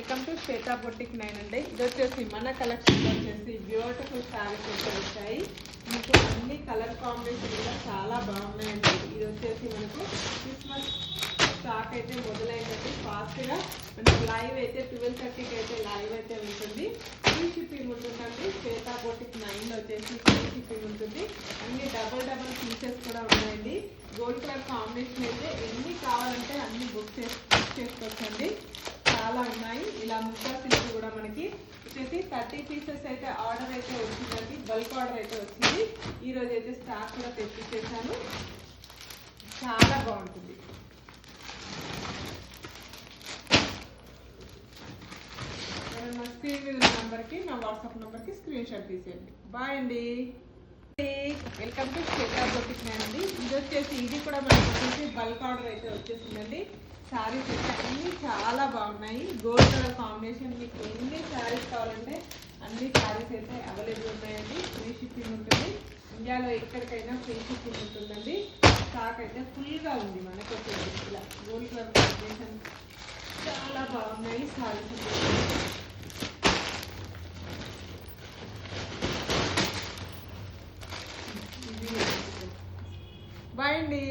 Welcome to Shweta boutique 9 అండి. ఇది వచ్చేసి మన కలెక్షన్ వచ్చేసి బ్యూటిఫుల్ శారీస్ అయితే వచ్చాయి. మీకు అన్ని కలర్ కాంబినేషన్ కూడా చాలా బాగున్నాయండి. ఇది వచ్చేసి మనకు క్రిస్మస్ స్టాక్ అయితే మొదలైందండి. ఫాస్ట్గా మనకు లైవ్ అయితే 12:30కి అయితే లైవ్ అయితే ఉంటుంది. ఫ్రీ షిప్పింగ్ ఉంటుందండి. శ్వేతా బొటిక్ 9లో వచ్చేసి ఫ్రీ షిప్పింగ్ ఉంటుంది. అన్ని డబల్ పీసెస్ కూడా ఉన్నాయండి. గోల్డ్ కలర్ కాంబినేషన్ అయితే ఎన్ని కావాలంటే అన్ని బుక్ చేసుకోవచ్చండి. చాలా ఉన్నాయి. ఇలా ముక్కా సిల్క్ కూడా మనకి వచ్చేసి 30 పీసెస్ అయితే ఆర్డర్ అయితే వచ్చిందండి. బల్క్ ఆర్డర్ అయితే వచ్చింది. ఈరోజు అయితే స్టాక్ కూడా తెప్పించేసాను. చాలా బాగుంటుంది. నా స్క్రీన్ మీద ఉన్న నెంబర్కి, నా వాట్సాప్ నెంబర్కి స్క్రీన్ షాట్ తీసేయండి. బాయ్ అండి. వెల్కమ్ టు శ్వేతా బొటిక్ 9 అండి. ఇది వచ్చేసి ఇది కూడా మనకి వచ్చేసి బల్క్ ఆర్డర్ అయితే వచ్చేసిందండి. శారీస్ అయితే అన్నీ చాలా బాగున్నాయి. గోల్డ్ కలర్ కాంబినేషన్ మీకు ఎన్ని శారీస్ కావాలంటే అన్ని శారీస్ అయితే అవైలబుల్ ఉన్నాయండి. ఫ్రీ షిప్పింగ్ ఉంటుంది. ఇండియాలో ఎక్కడికైనా ఫ్రీ షిప్పింగ్ ఉంటుందండి. స్టాక్ అయితే ఫుల్గా ఉంది. మనకు వచ్చేసి ఇలా గోల్డ్ కలర్ కాంబినేషన్ చాలా బాగున్నాయి శారీస్. బాయ్ అండి.